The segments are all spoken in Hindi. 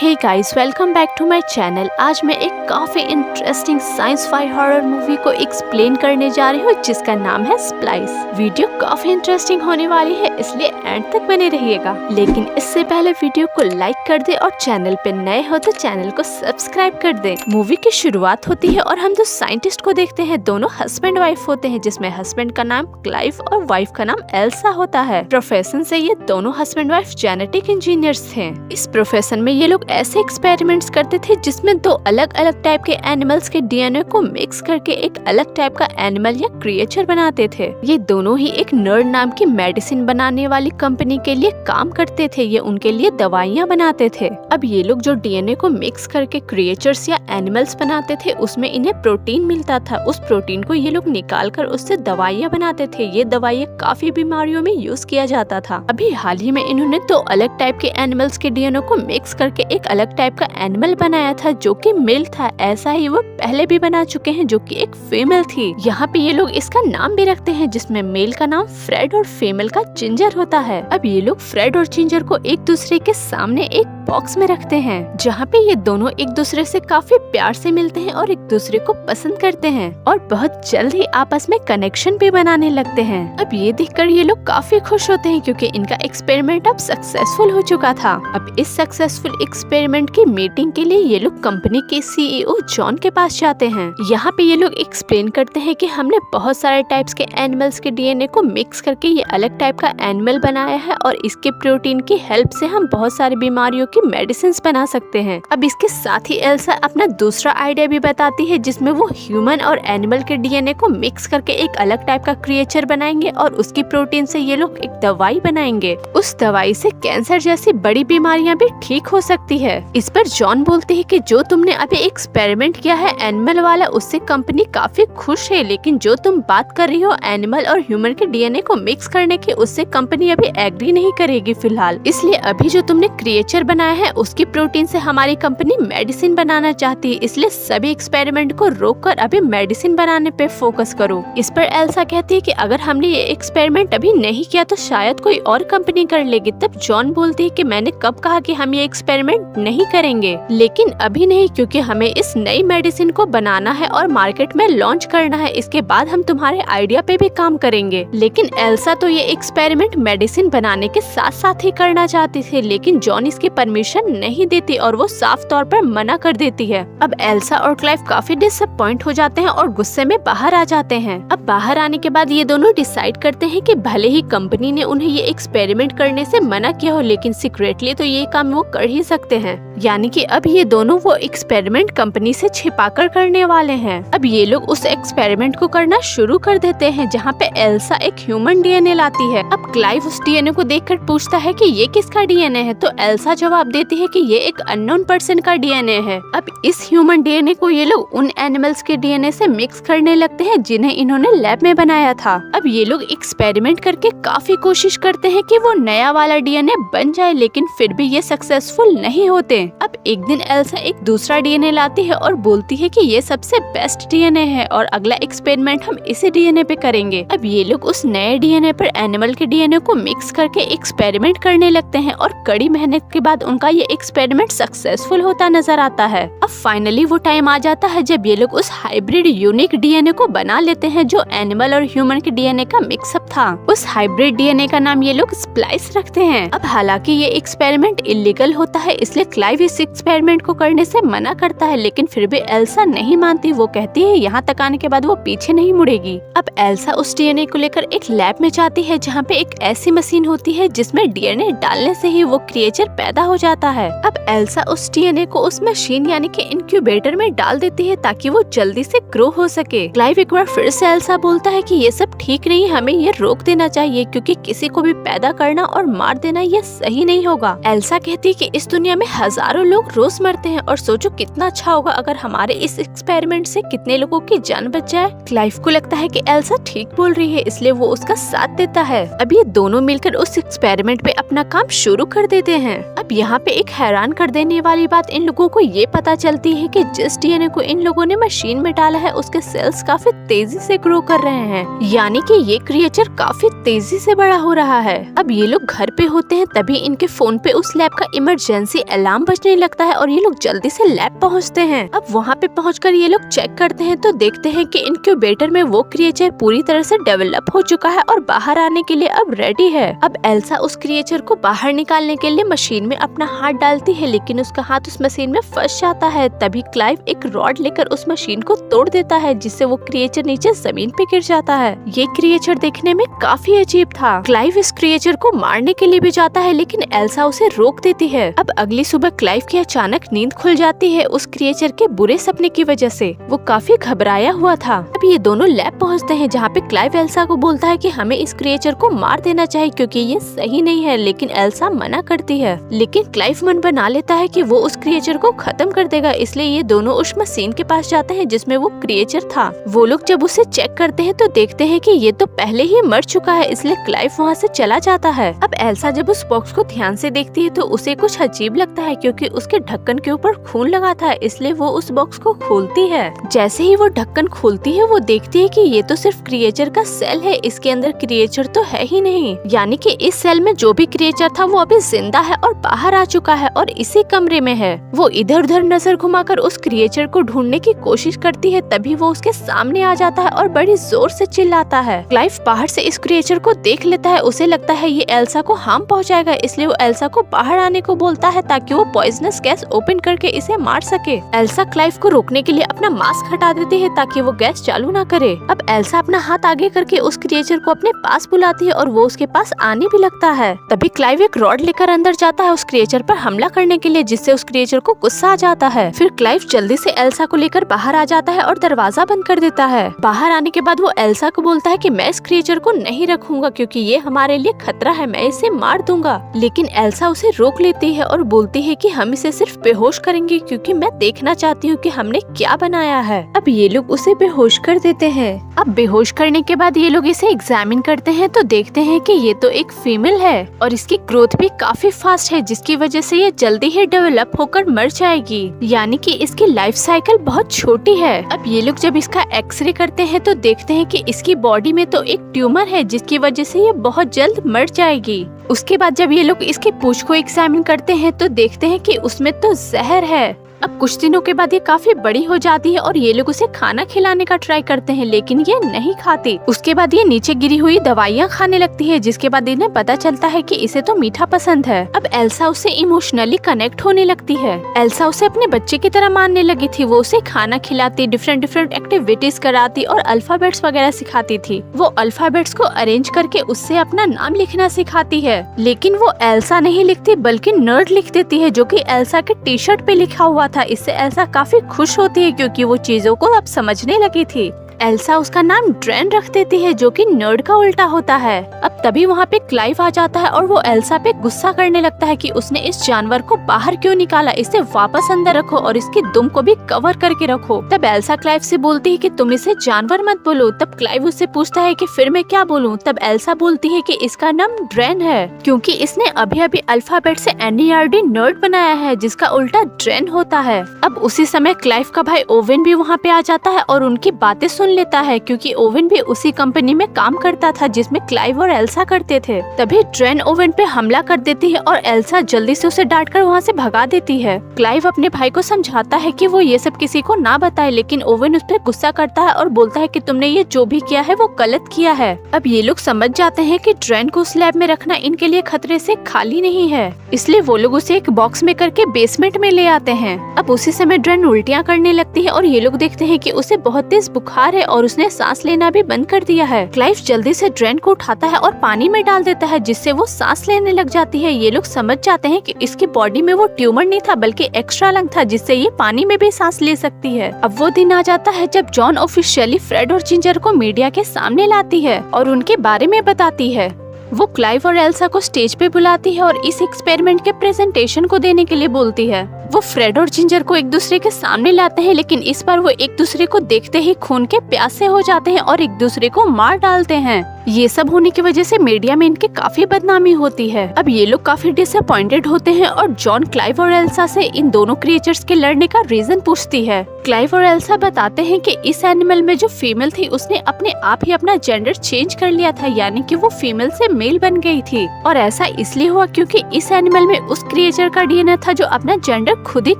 Hey guys, welcome back to my channel. आज मैं एक काफी interesting science fi horror movie को एक्सप्लेन करने जा रही हूँ जिसका नाम है स्प्लाइस। वीडियो काफी इंटरेस्टिंग होने वाली है, इसलिए एंड तक बने रहिएगा। लेकिन इससे पहले वीडियो को लाइक कर दे और चैनल पे नए हो तो चैनल को सब्सक्राइब कर दे। मूवी की शुरुआत होती है और हम दो साइंटिस्ट को देखते हैं। दोनों हस्बैंड वाइफ होते हैं, जिसमें हस्बैंड का नाम क्लाइव और वाइफ का नाम एल्सा होता है। प्रोफेशन से ये दोनों हस्बैंड वाइफ जेनेटिक इंजीनियर्स थे। इस प्रोफेशन में ये लोग ऐसे एक्सपेरिमेंट्स करते थे जिसमें दो अलग अलग टाइप के एनिमल्स के डीएनए को मिक्स करके एक अलग टाइप का एनिमल या क्रिएचर बनाते थे। ये दोनों ही एक नर्ड नाम की मेडिसिन बनाने वाली कंपनी के लिए काम करते थे। ये उनके लिए दवाइयाँ बनाते थे। अब ये लोग जो डीएनए को मिक्स करके क्रिएचर्स या एनिमल्स बनाते थे उसमें इन्हें प्रोटीन मिलता था। उस प्रोटीन को ये लोग निकाल कर उससे दवाइयाँ बनाते थे। ये दवाइयाँ काफी बीमारियों में यूज किया जाता था। अभी हाल ही में इन्होंने दो अलग टाइप के एनिमल्स के डीएनए को मिक्स करके एक अलग टाइप का एनिमल बनाया था जो कि मेल था। ऐसा ही वो पहले भी बना चुके हैं जो कि एक फीमेल थी। यहाँ पे ये लोग इसका नाम भी रखते हैं, जिसमें मेल का नाम फ्रेड और फीमेल का जिंजर होता है। अब ये लोग फ्रेड और जिंजर को एक दूसरे के सामने एक बॉक्स में रखते हैं, जहाँ पे ये दोनों एक दूसरे से काफी प्यार से मिलते हैं और एक दूसरे को पसंद करते हैं और बहुत जल्द ही आपस में कनेक्शन भी बनाने लगते हैं। अब ये देखकर ये लोग काफी खुश होते हैं क्योंकि इनका एक्सपेरिमेंट अब सक्सेसफुल हो चुका था। अब इस सक्सेसफुल एक्सपेरिमेंट की मीटिंग के लिए ये लोग कंपनी के सीईओ जॉन के पास जाते हैं। यहाँ पे ये लोग एक्सप्लेन करते हैं कि हमने बहुत सारे टाइप्स के एनिमल्स के डीएनए को मिक्स करके ये अलग टाइप का एनिमल बनाया है और इसके प्रोटीन की हेल्प से हम बहुत सारी बीमारियों की मेडिसिन बना सकते हैं। अब इसके साथ ही एल्सा अपना दूसरा आइडिया भी बताती है जिसमें वो ह्यूमन और एनिमल के डीएनए को मिक्स करके एक अलग टाइप का क्रिएचर बनाएंगे और उसकी प्रोटीन से ये लोग एक दवाई बनाएंगे। उस दवाई से कैंसर जैसी बड़ी बीमारियां भी ठीक हो सकती है। इस पर जॉन बोलते हैं कि जो तुमने अभी एक्सपेरिमेंट किया है एनिमल वाला, उससे कंपनी काफी खुश है, लेकिन जो तुम बात कर रही हो एनिमल और ह्यूमन के डीएनए को मिक्स करने की, उससे कंपनी अभी एग्री नहीं करेगी फिलहाल। इसलिए अभी जो तुमने क्रिएचर बनाया है उसकी प्रोटीन से हमारी कंपनी मेडिसिन बनाना चाहती है, इसलिए सभी एक्सपेरिमेंट को रोककर अभी मेडिसिन बनाने पे फोकस करो। इस पर एल्सा कहती है कि अगर हमने ये एक्सपेरिमेंट अभी नहीं किया तो शायद कोई और कंपनी कर लेगी। तब जॉन बोलती है कि मैंने कब कहा कि हम ये एक्सपेरिमेंट नहीं करेंगे, लेकिन अभी नहीं, क्योंकि हमें इस नई मेडिसिन को बनाना है और मार्केट में लॉन्च करना है। इसके बाद हम तुम्हारे आइडिया पे भी काम करेंगे। लेकिन एल्सा तो ये एक्सपेरिमेंट मेडिसिन बनाने के साथ साथ ही करना चाहती थी, लेकिन जॉन इसकी परमिशन नहीं देती और वो साफ तौर पर मना कर देती है। अब एल्सा और क्लाइव काफी डिसअपॉइंट हो जाते हैं और गुस्से में बाहर आ जाते हैं। अब बाहर आने के बाद ये दोनों डिसाइड करते हैं कि भले ही कंपनी ने उन्हें ये एक्सपेरिमेंट करने से मना किया हो, लेकिन सीक्रेटली तो ये काम वो कर ही सकते हैं। यानी कि अब ये दोनों वो एक्सपेरिमेंट कंपनी से छिपाकर करने वाले हैं। अब ये लोग उस एक्सपेरिमेंट को करना शुरू कर देते हैं जहाँ पे एल्सा एक ह्यूमन डीएनए लाती है। अब क्लाइव उस डीएनए को देखकर पूछता है कि ये किसका डीएनए है, तो एल्सा जवाब देती है कि ये एक अननोन पर्सन का डीएनए है। अब इस ह्यूमन डीएनए को ये लोग उन एनिमल्स के डीएनए से मिक्स करने लगते हैं जिन्हें इन्होंने लैब में बनाया था। अब ये लोग एक्सपेरिमेंट करके काफी कोशिश करते हैं कि वो नया वाला डीएनए बन जाए, लेकिन फिर भी ये सक्सेसफुल नहीं होते। अब एक दिन एल्सा एक दूसरा डीएनए लाती है और बोलती है कि ये सबसे बेस्ट डीएनए है और अगला एक्सपेरिमेंट हम इसी डीएनए पे करेंगे। अब ये लोग उस नए डीएनए पर एनिमल के डीएनए को मिक्स करके एक्सपेरिमेंट करने लगते हैं और कड़ी मेहनत के बाद उनका ये एक्सपेरिमेंट सक्सेसफुल होता नजर आता है। अब फाइनली वो टाइम आ जाता है जब ये लोग उस हाइब्रिड यूनिक डीएनए को बना लेते हैं जो एनिमल और ह्यूमन के डीएनए का मिक्सअप था। उस हाइब्रिड डीएनए का नाम ये लोग स्प्लाइस रखते हैं। अब हालांकि ये एक्सपेरिमेंट इलीगल होता है, इसलिए क्लाइव इस एक्सपेरिमेंट को करने से मना करता है, लेकिन फिर भी एल्सा नहीं मानती। वो कहती है यहाँ तक आने के बाद वो पीछे नहीं मुड़ेगी। अब एल्सा उस डीएनए को लेकर एक लैब में जाती है जहाँ पे एक ऐसी मशीन होती है जिसमें डीएनए डालने से ही वो क्रिएचर पैदा हो जाता है। अब एल्सा उस डीएनए को उस मशीन यानी कि इंक्यूबेटर में डाल देती है ताकि वो जल्दी से ग्रो हो सके। क्लाइव एक बार फिर से एल्सा बोलता है कि ये सब ठीक नहीं, हमें ये रोक देना चाहिए क्योंकि किसी को भी पैदा करना और मार देना ये सही नहीं होगा। एल्सा कहती है कि इस दुनिया में हजारों लोग रोज मरते हैं और सोचो कितना अच्छा होगा अगर हमारे इस एक्सपेरिमेंट से कितने लोगों की जान बच जाए। क्लाइव को लगता है कि एल्सा ठीक बोल रही है, इसलिए वो उसका साथ देता है। अब ये दोनों मिलकर उस एक्सपेरिमेंट पे अपना काम शुरू कर देते हैं। अब यहाँ पे एक हैरान कर देने वाली बात इन लोगों को ये पता चलती है कि जिस डीएनए को इन लोगों ने मशीन में डाला है उसके सेल्स काफी तेजी से ग्रो कर रहे हैं, यानी कि ये क्रिएचर काफी तेजी से बड़ा हो रहा है। अब ये लोग घर पे होते हैं तभी इनके फोन पे उस लैब का इमरजेंसी अलार्म बजने लगता है और ये लोग जल्दी से लैब पहुंचते हैं। अब वहाँ पे पहुंचकर ये लोग चेक करते हैं तो देखते हैं कि इनक्यूबेटर में वो क्रिएचर पूरी तरह से डेवलप हो चुका है और बाहर आने के लिए अब रेडी है। अब एल्सा उस क्रिएचर को बाहर निकालने के लिए मशीन में अपना हाथ डालती है, लेकिन उसका हाथ उस मशीन में फंस जाता है। तभी क्लाइव एक रॉड लेकर उस मशीन को तोड़ देता है, जिससे वो क्रिएचर नीचे जमीन पे गिर जाता है। ये क्रिएचर देखने में काफी अजीब था। क्लाइव इस क्रिएचर को मारने के लिए भी जाता है, लेकिन एल्सा उसे रोक देती है। अब अगली सुबह क्लाइव की अचानक नींद खुल जाती है उस क्रिएचर के बुरे सपने की वजह से। वो काफी घबराया हुआ था। अब ये दोनों लैब पहुंचते हैं, जहाँ पे क्लाइव एल्सा को बोलता है कि हमें इस क्रिएचर को मार देना चाहिए क्योंकि ये सही नहीं है, लेकिन एल्सा मना करती है। लेकिन क्लाइव मन बना लेता है कि वो उस क्रिएचर को खत्म कर देगा, इसलिए ये दोनों उस मशीन के पास जाते हैं जिसमें वो क्रिएचर था। वो लोग जब उसे चेक करते हैं तो देखते हैं कि ये तो पहले ही मर चुका है, इसलिए क्लाइव वहाँ से चला जाता है। अब एल्सा जब उस बॉक्स को ध्यान से देखती है तो उसे कुछ अजीब लगता है, क्योंकि उसके ढक्कन के ऊपर खून लगा था, इसलिए वो उस बॉक्स को खोलती है। जैसे ही वो ढक्कन खोलती है वो देखती है कि ये तो सिर्फ क्रिएचर का सेल है, इसके अंदर क्रिएचर तो है ही नहीं। यानी कि इस सेल में जो भी क्रिएचर था वो अभी जिंदा है और बाहर आ चुका है और इसी कमरे में है। वो इधर उधर नजर घुमाकर उस क्रिएचर को ढूंढने की कोशिश करती है, तभी वो उसके सामने आ जाता है और बड़ी जोर से चिल्लाता है। क्लाइव बाहर से इस क्रिएचर को देख लेता है, उसे लगता है ये एल्सा को हार्म पहुंचाएगा, इसलिए वो एल्सा को बाहर आने को बोलता है ताकि वो पॉइजनस गैस ओपन करके इसे मार सके। एल्सा क्लाइव को रोकने के लिए अपना मास्क हटा देती है ताकि वो गैस चालू ना करे। अब एल्सा अपना हाथ आगे करके उस क्रिएचर को अपने पास बुलाती है और वो उसके पास आने भी लगता है। तभी क्लाइव एक रॉड लेकर अंदर जाता है उस क्रिएचर पर हमला करने के लिए, जिससे उस क्रिएचर को गुस्सा आ जाता है। फिर क्लाइव जल्दी से एल्सा को लेकर बाहर आ जाता है और दरवाजा बंद कर देता है। बाहर आने के बाद वो एल्सा को बोलता है कि मैं इस क्रिएचर को नहीं रखूंगा क्योंकि ये हमारे लिए खतरा है, मैं इसे मार दूंगा। लेकिन एल्सा उसे रोक लेती है और बोलती है कि हम इसे सिर्फ बेहोश करेंगे क्योंकि मैं देखना चाहती हूँ कि हमने क्या बनाया है। अब ये लोग उसे बेहोश कर देते हैं। अब बेहोश करने के बाद ये लोग इसे एग्जामिन करते हैं तो देखते हैं कि ये तो एक फीमेल है और इसकी ग्रोथ भी काफी फास्ट है, जिसकी वजह से ये जल्दी ही डेवलप होकर मर जाएगी। यानी कि इसकी लाइफ साइकिल बहुत छोटी है। अब ये लोग जब इसका एक्सरे करते हैं तो देखते हैं कि इसकी बॉडी में तो एक ट्यूमर है, जिसकी वजह से ये बहुत जल्द मर जाएगी। उसके बाद जब ये लोग इसके पूंछ को एग्जामिन करते हैं तो देखते हैं कि उसमें तो जहर है। अब कुछ दिनों के बाद ये काफी बड़ी हो जाती है और ये लोग उसे खाना खिलाने का ट्राई करते हैं, लेकिन ये नहीं खाती। उसके बाद ये नीचे गिरी हुई दवाइयाँ खाने लगती है, जिसके बाद इन्हें पता चलता है कि इसे तो मीठा पसंद है। अब एल्सा उससे इमोशनली कनेक्ट होने लगती है। एल्सा उसे अपने बच्चे की तरह मानने लगी थी। वो उसे खाना खिलाती, डिफरेंट एक्टिविटीज कराती और अल्फाबेट्स वगैरह सिखाती थी। वो अल्फाबेट्स को अरेंज करके उससे अपना नाम लिखना सिखाती है, लेकिन वो एल्सा नहीं लिखती बल्कि नर्ड लिख देती है, जो कि एल्सा के टी शर्ट पे लिखा हुआ था। इससे एल्सा काफी खुश होती है क्योंकि वो चीजों को अब समझने लगी थी। एल्सा उसका नाम ड्रेन रख देती है, जो कि नर्ड का उल्टा होता है। अब तभी वहाँ पे क्लाइव आ जाता है और वो एल्सा पे गुस्सा करने लगता है कि उसने इस जानवर को बाहर क्यों निकाला, इसे वापस अंदर रखो और इसकी दुम को भी कवर करके रखो। तब एल्सा क्लाइव से बोलती है कि तुम इसे जानवर मत बोलो। तब क्लाइव उससे पूछता है कि फिर मैं क्या बोलूँ। तब एल्सा बोलती है कि इसका नाम ड्रेन है क्योंकि इसने अभी अभी अल्फाबेट से NERD नर्ड बनाया है, जिसका उल्टा ड्रेन होता है। अब उसी समय क्लाइव का भाई ओवेन भी वहाँ पे आ जाता है और उनकी बातें सुन लेता है, क्योंकि ओवेन भी उसी कंपनी में काम करता था जिसमें क्लाइव और एल्सा करते थे। तभी ड्रेन ओवेन पे हमला कर देती है और एल्सा जल्दी से उसे डांटकर वहाँ से भगा देती है। क्लाइव अपने भाई को समझाता है कि वो ये सब किसी को ना बताए, लेकिन ओवेन उस पर गुस्सा करता है और बोलता है कि तुमने ये जो भी किया है वो गलत किया है। अब ये लोग समझ जाते हैं कि ड्रेन को उस लैब में रखना इनके लिए खतरे से खाली नहीं है, इसलिए वो लोग उसे एक बॉक्स में करके बेसमेंट में ले आते हैं। अब उसी समय ड्रेन उल्टियाँ करने लगती है और ये लोग देखते हैं कि उसे बहुत तेज बुखार है और उसने सांस लेना भी बंद कर दिया है। क्लाइव जल्दी से ड्रेन को उठाता है और पानी में डाल देता है, जिससे वो सांस लेने लग जाती है। ये लोग समझ जाते हैं कि इसकी बॉडी में वो ट्यूमर नहीं था बल्कि एक्स्ट्रा लंग था, जिससे ये पानी में भी सांस ले सकती है। अब वो दिन आ जाता है जब जॉन ऑफिशियली फ्रेड और जिंजर को मीडिया के सामने लाती है और उनके बारे में बताती है। वो क्लाइव और एल्सा को स्टेज पे बुलाती है और इस एक्सपेरिमेंट के प्रेजेंटेशन को देने के लिए बोलती है। वो फ्रेड और जिंजर को एक दूसरे के सामने लाते हैं, लेकिन इस बार वो एक दूसरे को देखते ही खून के प्यासे हो जाते हैं और एक दूसरे को मार डालते हैं। ये सब होने की वजह से मीडिया में इनकी काफी बदनामी होती है। अब ये लोग काफी डिसअपॉइंटेड होते हैं और जॉन क्लाइव और एल्सा से इन दोनों क्रिएचर्स के लड़ने का रीजन पूछती है। क्लाइव और एल्सा बताते हैं कि इस एनिमल में जो फीमेल थी उसने अपने आप ही अपना जेंडर चेंज कर लिया था, यानी कि वो फीमेल से मेल बन गई थी और ऐसा इसलिए हुआ क्योंकि इस एनिमल में उस क्रिएचर का डीएनए था जो अपना जेंडर खुद ही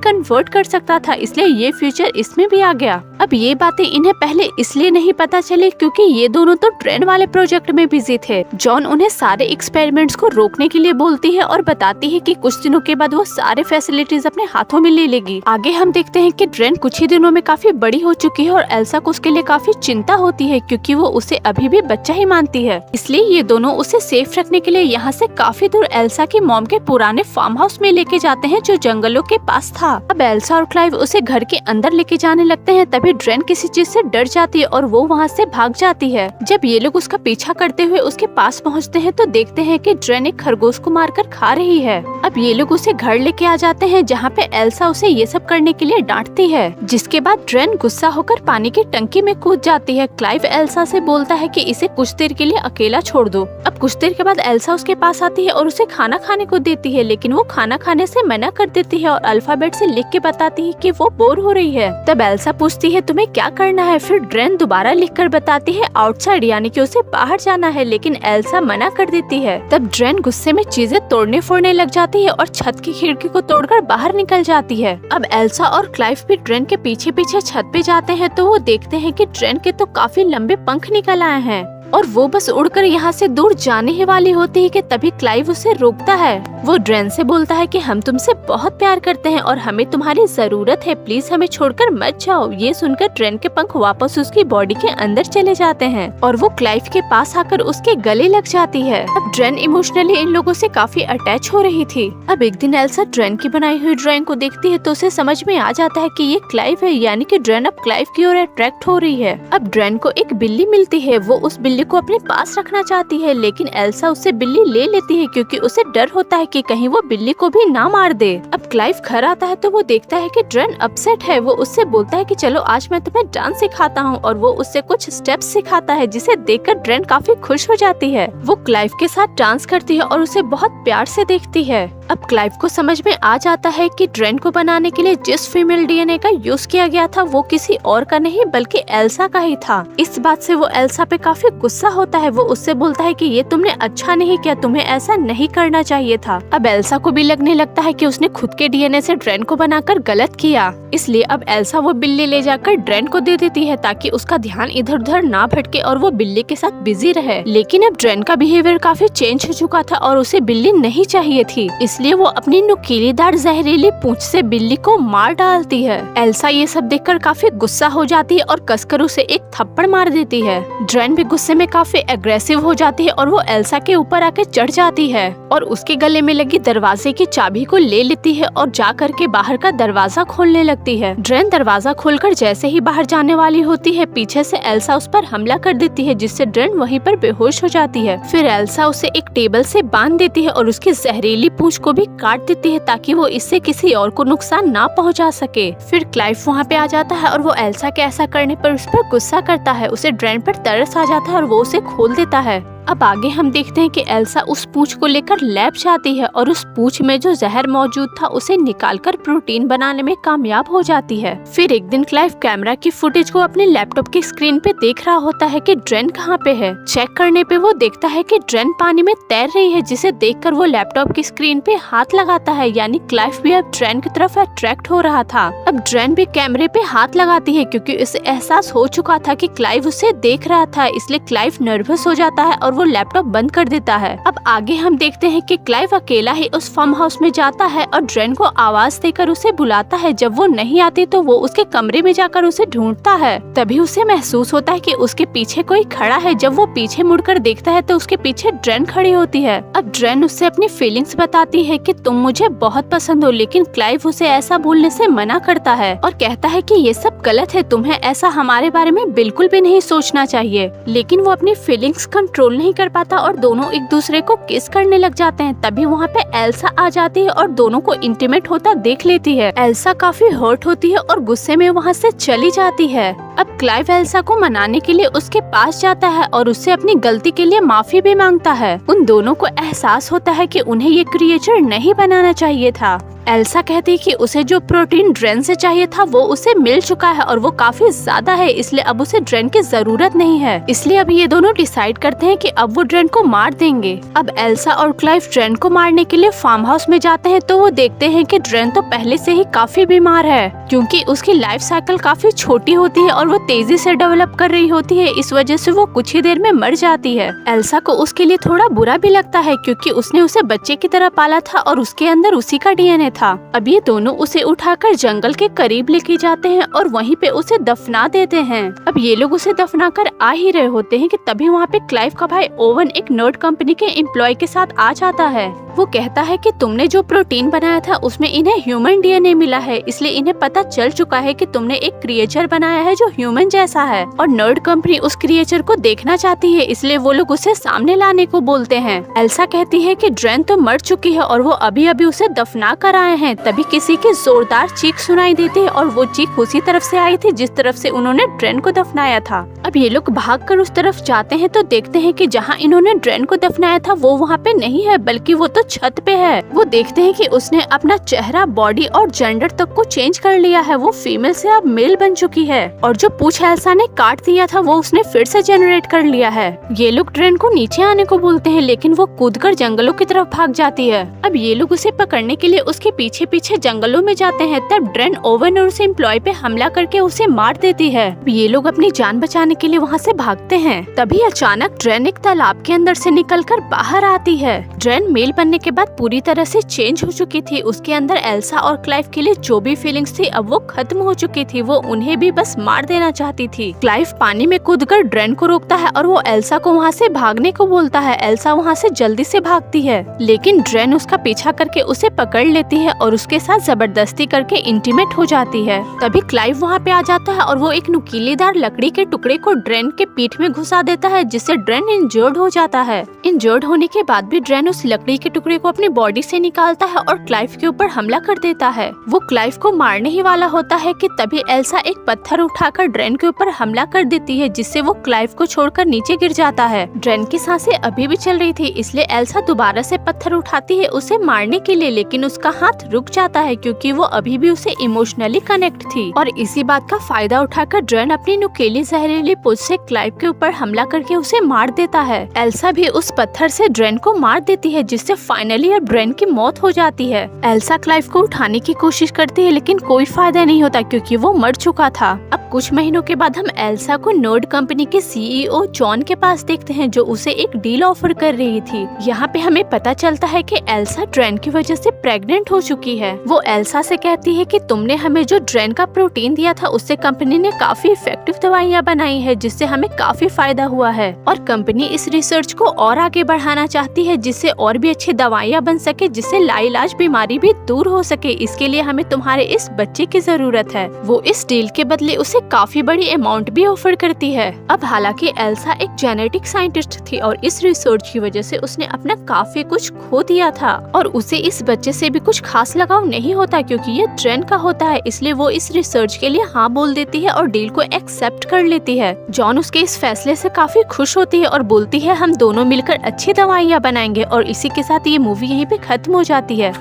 कन्वर्ट कर सकता था, इसलिए ये फ्यूचर इसमें भी आ गया। अब ये बातें इन्हें पहले इसलिए नहीं पता चली क्योंकि ये दोनों तो ट्रेन वाले प्रोजेक्ट में बिजी थे। जॉन उन्हें सारे एक्सपेरिमेंट्स को रोकने के लिए बोलती है और बताती है कि कुछ दिनों के बाद वो सारे फैसिलिटीज अपने हाथों में ले लेगी। आगे हम देखते हैं कि ड्रेन कुछ ही दिनों में काफी बड़ी हो चुकी है और एल्सा को उसके लिए काफी चिंता होती है क्योंकि वो उसे अभी भी बच्चा ही मानती है। इसलिए ये दोनों उसे सेफ रखने के लिए यहाँ से काफी दूर एल्सा की मॉम के पुराने फार्म हाउस में लेके जाते हैं जो जंगलों के पास था। अब एल्सा और क्लाइव उसे घर के अंदर लेके जाने लगते हैं, तभी ड्रेन किसी चीज से डर जाती है और वो वहाँ से भाग जाती है। जब ये लोग उसका पीछा करते हुए उसके पास पहुँचते हैं तो देखते हैं कि ड्रेन एक खरगोश को मारकर खा रही है। अब ये लोग उसे घर लेके आ जाते हैं जहाँ पे एल्सा उसे ये सब करने के लिए डांटती है, जिसके बाद ड्रेन गुस्सा होकर पानी की टंकी में कूद जाती है। क्लाइव एल्सा से बोलता है कि इसे कुछ देर के लिए अकेला छोड़ दो। अब कुछ देर के बाद एल्सा उसके पास आती है और उसे खाना खाने को देती है, लेकिन वो खाना खाने से मना कर देती है और अल्फाबेट से लिख के बताती है कि वो बोर हो रही है। तब एल्सा पूछती है तुम्हें क्या करना है, फिर ड्रेन दोबारा लिखकर बताती है आउटसाइड, यानी कि उसे बाहर जाना है, लेकिन एल्सा मना कर देती है। तब ड्रेन गुस्से में चीजें तोड़ने फोड़ने लग जाती है और छत की खिड़की को तोड़कर बाहर निकल जाती है। अब एल्सा और क्लाइव भी ड्रेन के पीछे पीछे छत पे जाते हैं तो वो देखते हैं कि ड्रेन के तो काफी लंबे पंख निकल आए हैं और वो बस उड़कर यहाँ से दूर जाने ही वाली होती है कि तभी क्लाइव उसे रोकता है। वो ड्रेन से बोलता है कि हम तुमसे बहुत प्यार करते हैं और हमें तुम्हारी जरूरत है, प्लीज हमें छोड़कर मत जाओ। ये सुनकर ड्रेन के पंख वापस उसकी बॉडी के अंदर चले जाते हैं और वो क्लाइव के पास आकर उसके गले लग जाती है। अब ड्रेन इमोशनली इन लोगों से काफी अटैच हो रही थी। अब एक दिन एल्सा ड्रेन की बनाई हुई ड्राइंग को देखती है तो उसे समझ में आ जाता है कि ये क्लाइव है, यानी कि ड्रेन अब क्लाइव की ओर अट्रैक्ट हो रही है। अब ड्रेन को एक बिल्ली मिलती है, वो उस बिल्ली को अपने पास रखना चाहती है, लेकिन एल्सा उससे बिल्ली ले लेती है क्योंकि उसे डर होता है कि कहीं वो बिल्ली को भी ना मार दे। अब क्लाइव घर आता है तो वो देखता है कि ड्रेन अपसेट है। वो उससे बोलता है कि चलो आज मैं तुम्हें डांस सिखाता हूँ और वो उससे कुछ स्टेप्स सिखाता है, जिसे देखकर ड्रेन काफी खुश हो जाती है। वो क्लाइव के साथ डांस करती है और उसे बहुत प्यार से देखती है। अब क्लाइव को समझ में आ जाता है कि ड्रेन को बनाने के लिए जिस फीमेल डीएनए का यूज किया गया था वो किसी और का नहीं बल्कि एल्सा का ही था। इस बात से वो एल्सा पे काफी गुस्सा होता है। वो उससे बोलता है कि ये तुमने अच्छा नहीं किया, तुम्हें ऐसा नहीं करना चाहिए था। अब एल्सा को भी लगने लगता है कि उसने खुद के डीएनए से ड्रेन को बनाकर गलत किया, इसलिए अब एल्सा वो बिल्ली ले जाकर ड्रेन को दे देती है ताकि उसका ध्यान इधर उधर ना भटके और वो बिल्ली के साथ बिजी रहे। लेकिन अब ड्रेन का बिहेवियर काफी चेंज हो चुका था और उसे बिल्ली नहीं चाहिए थी, इसलिए वो अपनी नुकीलीदार जहरीली पूंछ से बिल्ली को मार डालती है। एल्सा ये सब देखकर काफी गुस्सा हो जाती है और कसकर उसे एक थप्पड़ मार देती है। ड्रेन भी गुस्से में काफी एग्रेसिव हो जाती है और वो एल्सा के ऊपर आके चढ़ जाती है और उसके गले में लगी दरवाजे की चाबी को ले लेती है और जा करके बाहर का दरवाजा खोलने लगती है। ड्रेन दरवाजा खोलकर जैसे ही बाहर जाने वाली होती है, पीछे से एल्सा उस पर हमला कर देती है, जिससे ड्रेन वहीं पर बेहोश हो जाती है। फिर एल्सा उसे एक टेबल से बांध देती है और उसकी जहरीली पूंछ को भी काट देती है ताकि वो इससे किसी और को नुकसान ना पहुंचा सके। फिर क्लाइव वहाँ पे आ जाता है और वो एल्सा के ऐसा करने पर उस पर गुस्सा करता है। उसे ड्रेन पर तरस आ जाता है और वो उसे खोल देता है। अब आगे हम देखते हैं कि एल्सा उस पूंछ को लेकर लैब जाती है और उस पूंछ में जो जहर मौजूद था उसे निकालकर प्रोटीन बनाने में कामयाब हो जाती है। फिर एक दिन क्लाइव कैमरा की फुटेज को अपने लैपटॉप की स्क्रीन पे देख रहा होता है कि ड्रेन कहाँ पे है। चेक करने पे वो देखता है कि ड्रेन पानी में तैर रही है, जिसे देखकर वो लैपटॉप की स्क्रीन पे हाथ लगाता है, यानी क्लाइव भी अब ड्रेन की तरफ अट्रैक्ट हो रहा था। अब ड्रेन भी कैमरे पे हाथ लगाती है क्योंकि उसे एहसास हो चुका था कि क्लाइव उसे देख रहा था, इसलिए क्लाइव नर्वस हो जाता है और वो लैपटॉप बंद कर देता है। अब आगे हम देखते हैं कि क्लाइव अकेला ही उस फार्म हाउस में जाता है और ड्रेन को आवाज देकर उसे बुलाता है। जब वो नहीं आती तो वो उसके कमरे में जाकर उसे ढूंढता है। तभी उसे महसूस होता है कि उसके पीछे कोई खड़ा है। जब वो पीछे मुड़कर देखता है तो उसके पीछे ड्रेन खड़ी होती है। अब ड्रेन उससे अपनी फीलिंग्स बताती है कि तुम मुझे बहुत पसंद हो, लेकिन क्लाइव उसे ऐसा बोलने से मना करता है और कहता है कि ये सब गलत है, तुम्हें ऐसा हमारे बारे में बिल्कुल भी नहीं सोचना चाहिए। लेकिन वो अपनी फीलिंग्स कंट्रोल नहीं कर पाता और दोनों एक दूसरे को किस करने लग जाते हैं। तभी वहाँ पे एल्सा आ जाती है और दोनों को इंटीमेट होता देख लेती है। एल्सा काफी हर्ट होती है और गुस्से में वहाँ से चली जाती है। अब क्लाइव एल्सा को मनाने के लिए उसके पास जाता है और उससे अपनी गलती के लिए माफी भी मांगता है। उन दोनों को एहसास होता है कि उन्हें ये क्रिएचर नहीं बनाना चाहिए था। एल्सा कहती है कि उसे जो प्रोटीन ड्रेन से चाहिए था वो उसे मिल चुका है और वो काफी ज्यादा है, इसलिए अब उसे ड्रेन की जरूरत नहीं है। इसलिए अब ये दोनों डिसाइड करते हैं कि अब वो ड्रेन को मार देंगे। अब एल्सा और क्लाइव ड्रेन को मारने के लिए फार्म हाउस में जाते हैं तो वो देखते हैं कि ड्रेन तो पहले से ही काफी बीमार है, क्योंकि उसकी लाइफ साइकिल काफी छोटी होती है और वो तेजी से डेवलप कर रही होती है। इस वजह से वो कुछ ही देर में मर जाती है। एल्सा को उसके लिए थोड़ा बुरा भी लगता है, क्योंकि उसने उसे बच्चे की तरह पाला था और उसके अंदर उसी का डीएनए था। अब ये दोनों उसे उठाकर जंगल के करीब लेके जाते हैं और वहीं पे उसे दफना देते हैं। अब ये लोग उसे दफना कर आ ही रहे होते हैं कि तभी वहाँ पे क्लाइव का भाई ओवन एक नर्ड कंपनी के एम्प्लॉय के साथ आ जाता है। वो कहता है कि तुमने जो प्रोटीन बनाया था उसमें इन्हें ह्यूमन डीएनए मिला है, इसलिए इन्हें पता चल चुका है कि तुमने एक क्रिएचर बनाया है जो ह्यूमन जैसा है और नर्ड कंपनी उस क्रिएचर को देखना चाहती है, इसलिए वो लोग उसे सामने लाने को बोलते हैं। एल्सा कहती है कि ड्रेन तो मर चुकी है और वो अभी अभी उसे दफना कर आए हैं। तभी किसी की जोरदार चीख सुनाई देती है और वो चीख उसी तरफ से आई थी जिस तरफ से उन्होंने ड्रेन को दफनाया था। अब ये लोग भागकर उस तरफ जाते हैं तो देखते हैं कि जहाँ इन्होंने ड्रेन को दफनाया था वो वहाँ पे नहीं है, बल्कि वो तो छत पे है। वो देखते हैं कि उसने अपना चेहरा, बॉडी और जेंडर तक को चेंज कर लिया है। वो फीमेल से अब मेल बन चुकी है और जो पूछ एल्सा ने काट दिया था वो उसने फिर से जनरेट कर लिया है। ये लोग ड्रेन को नीचे आने को बोलते हैं, लेकिन वो कूदकर जंगलों की तरफ भाग जाती है। अब ये लोग उसे पकड़ने के लिए उसके पीछे पीछे जंगलों में जाते हैं। तब ड्रेन ओवन और उस एम्प्लॉय पे हमला करके उसे मार देती है। ये लोग अपनी जान बचाने के लिए वहाँ से भागते हैं। तभी अचानक ड्रेन एक तालाब के अंदर से निकलकर बाहर आती है। ड्रेन मेल बनने के बाद पूरी तरह से चेंज हो चुकी थी। उसके अंदर एल्सा और क्लाइव के लिए जो भी फीलिंग्स थी अब वो खत्म हो चुकी थी। वो उन्हें भी बस मार देना चाहती थी। क्लाइव पानी में कूदकर ड्रेन को रोकता है और वो एल्सा को वहाँ से भागने को बोलता है। एल्सा वहाँ से जल्दी से भागती है, लेकिन ड्रेन उसका पीछा करके उसे पकड़ लेती है और उसके साथ जबरदस्ती करके इंटीमेट हो जाती है। तभी क्लाइव वहाँ पे आ जाता है और वो एक नुकीलेदार लकड़ी के टुकड़े को ड्रेन के पीठ में घुसा देता है, जिससे ड्रेन इंजर्ड हो जाता है। इंजर्ड होने के बाद भी ड्रेन उस लकड़ी के टुकड़े को अपनी बॉडी से निकालता है और क्लाइव के ऊपर हमला कर देता है। वो क्लाइव को मारने ही वाला होता है कि तभी एल्सा एक पत्थर उठाकर ड्रेन के ऊपर हमला कर देती है, जिससे वो क्लाइव को छोड़कर नीचे गिर जाता है। ड्रेन की सांसें अभी भी चल रही थी, इसलिए एल्सा दोबारा से पत्थर उठाती है उसे मारने के लिए, लेकिन उसका हाथ रुक जाता है क्योंकि वो अभी भी उसे इमोशनली कनेक्ट थी। और इसी बात का फायदा उठाकर ड्रेन अपनी नुकीली जहरीली पूंछ से क्लाइव के ऊपर हमला करके उसे मार देता है। एल्सा भी उस पत्थर से ड्रेन को मार देती है, जिससे फाइनली अब ड्रेन की मौत हो जाती है। एल्सा क्लाइव को उठाने की कोशिश करती है, लेकिन कोई फायदा नहीं होता क्योंकि वो मर चुका था। अब कुछ महीनों के बाद हम एल्सा को नर्ड कंपनी के सीईओ जॉन के पास देखते हैं, जो उसे एक डील ऑफर कर रही थी। यहाँ पे हमें पता चलता है कि एल्सा ड्रेन की वजह से प्रेग्नेंट हो चुकी है। वो एल्सा से कहती है कि तुमने हमें जो ड्रेन का प्रोटीन दिया था उससे कंपनी ने काफी इफेक्टिव दवाइयाँ बनाई है, जिससे हमें काफी फायदा हुआ है और कंपनी इस रिसर्च को और आगे बढ़ाना चाहती है, जिससे और भी अच्छी दवाइयाँ बन सके, जिससे लाइलाज बीमारी भी दूर हो सके। इसके लिए हमें तुम्हारे इस बच्चे की जरूरत है। वो इस डील के बदले उसे काफी बड़ी अमाउंट भी ऑफर करती है। अब हालांकि एल्सा एक जेनेटिक साइंटिस्ट थी और इस रिसर्च की वजह से उसने अपना काफी कुछ खो दिया था और उसे इस बच्चे से भी कुछ खास लगाव नहीं होता, क्योंकि ये ड्रेन का होता है। इसलिए वो इस रिसर्च के लिए हाँ बोल देती है और डील को एक्सेप्ट कर लेती है। जॉन उसके इस फैसले से काफी खुश होती है और बोलती है हम दोनों मिलकर अच्छी दवाइयाँ बनाएंगे। और इसी के साथ ये मूवी यहीं पे खत्म हो जाती है।